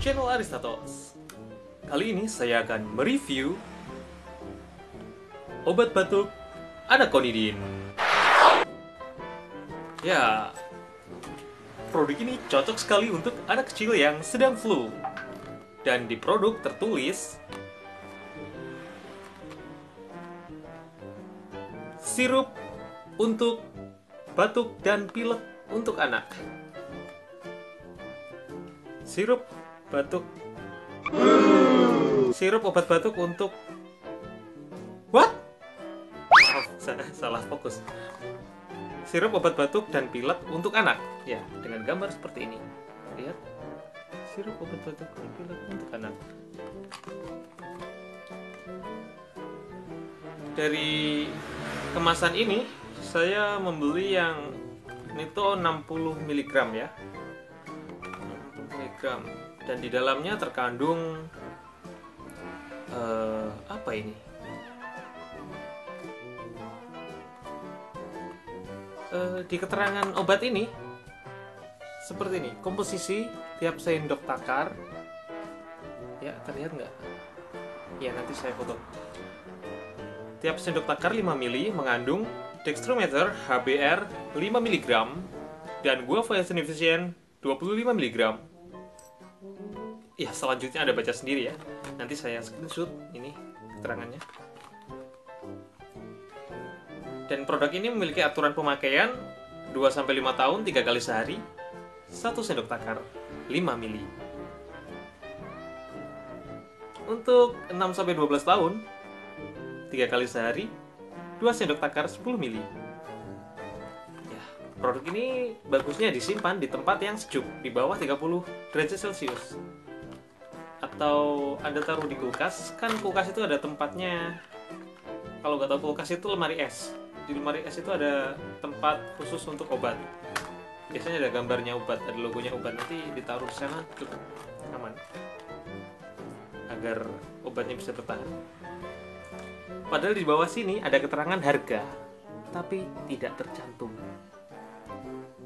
channel Aristatos. Kali ini saya akan mereview obat batuk Anaconidin. Ya, produk ini cocok sekali untuk anak kecil yang sedang flu. Dan di produk tertulis sirup untuk batuk dan pilek untuk anak. Sirup obat batuk untuk what? Salah fokus. Sirup obat batuk dan pilek untuk anak. Ya, dengan gambar seperti ini. Lihat. Sirup obat batuk dan pilek untuk anak. Dari kemasan ini saya membeli yang Nito 60 mg ya. 60 mg. Dan di dalamnya terkandung apa ini? Di keterangan obat ini seperti ini, komposisi tiap sendok takar. Ya, terlihat nggak? Ya, nanti saya foto. Tiap sendok takar 5 ml mengandung dextrometer HBr 5 mg dan guaiacin efficient 25 mg. Ya, selanjutnya ada baca sendiri ya. Nanti saya screenshot ini keterangannya. Dan produk ini memiliki aturan pemakaian 2-5 tahun 3 kali sehari, 1 sendok takar 5 ml. Untuk 6-12 tahun 3 kali sehari, 2 sendok takar 10 ml. Ya, produk ini bagusnya disimpan di tempat yang sejuk, di bawah 30 derajat Celcius. Atau Anda taruh di kulkas, kan kulkas itu ada tempatnya. Kalau nggak tahu, kulkas itu lemari es. Di lemari es itu ada tempat khusus untuk obat. Biasanya ada gambarnya obat, ada logonya obat, nanti ditaruh di sana cukup aman agar obatnya bisa bertahan. Padahal di bawah sini ada keterangan harga, tapi tidak tercantum.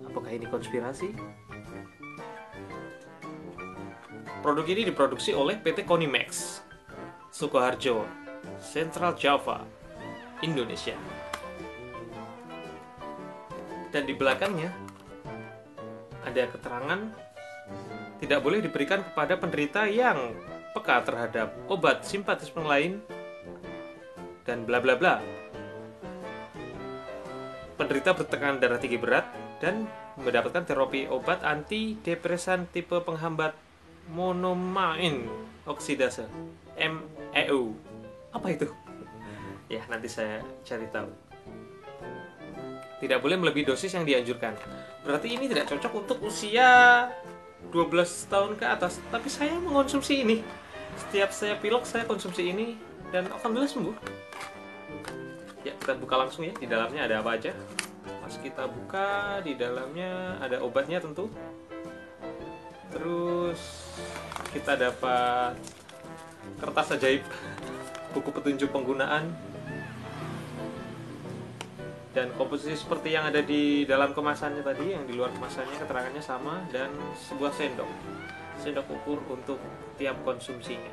Apakah ini konspirasi? Produk ini diproduksi oleh PT Konimax, Sukoharjo, Central Java, Indonesia. Dan di belakangnya ada keterangan tidak boleh diberikan kepada penderita yang peka terhadap obat simpatisme lain dan bla bla bla. Penderita bertekanan darah tinggi berat dan mendapatkan terapi obat antidepresan tipe penghambat monoamine oksidase (MEO). Apa itu? Ya, nanti saya cari tahu. Tidak boleh melebihi dosis yang dianjurkan. Berarti ini tidak cocok untuk usia 12 tahun ke atas. Tapi saya mengonsumsi ini. Setiap saya pilek, saya konsumsi ini dan alhamdulillah sembuh. Ya, kita buka langsung ya. Di dalamnya ada apa aja. Pas kita buka, di dalamnya ada obatnya tentu. Terus kita dapat kertas ajaib, buku petunjuk penggunaan, dan komposisi seperti yang ada di dalam kemasannya tadi. Yang di luar kemasannya keterangannya sama, dan sebuah sendok ukur untuk tiap konsumsinya.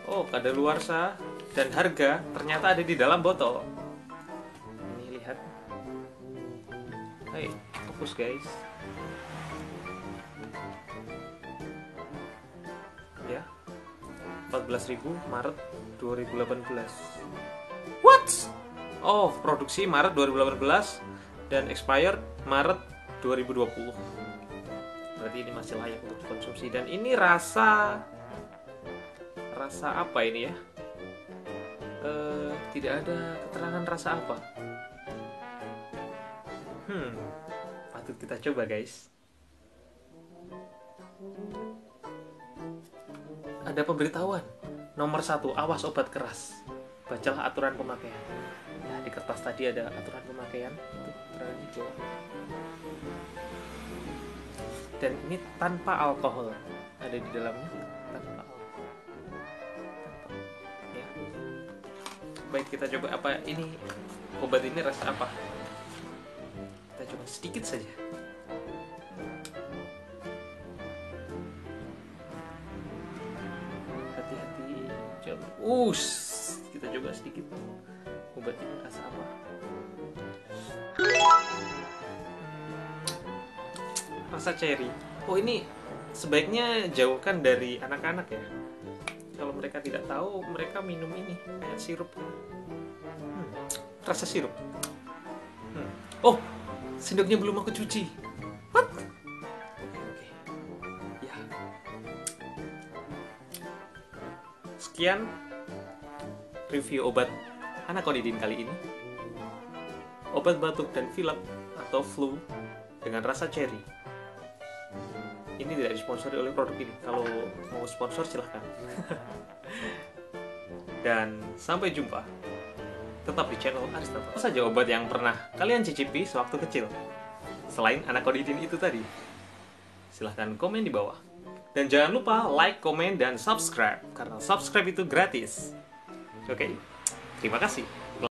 Oh, kadaluarsa dan harga ternyata ada di dalam botol. Ini lihat. Hai, fokus guys. Ya, 14.000 Maret 2018. What? Oh, produksi Maret 2018 dan expired Maret 2020. Berarti ini masih layak untuk dikonsumsi. Dan ini rasa apa ini ya? Tidak ada keterangan rasa apa. Patut kita coba guys. Ada pemberitahuan. Nomor 1, awas obat keras. Bacalah aturan pemakaian. Ya, di kertas tadi ada aturan pemakaian. Itu dan ini tanpa alkohol. Ada di dalamnya tanpa alkohol. Ya. Baik, kita coba apa ini. Obat ini rasa apa? Kita coba sedikit saja. Kita coba sedikit. Obat ini rasa apa? Rasa cherry. Oh, ini sebaiknya jauhkan dari anak-anak ya. Kalau mereka tidak tahu, mereka minum ini kayak sirup. Rasa sirup. Oh, sendoknya belum aku cuci. What? Oke. Ya. Sekian review obat anaconidin kali ini. Obat batuk dan pilek atau flu dengan rasa cherry. Ini tidak disponsori oleh produk ini. Kalau mau sponsor silahkan. Dan sampai jumpa. Tetap di channel Aristotle. Apa saja obat yang pernah kalian cicipi sewaktu kecil? Selain anaconidin itu tadi. Silahkan komen di bawah. Dan jangan lupa like, komen, dan subscribe. Karena subscribe itu gratis. Oke, terima kasih.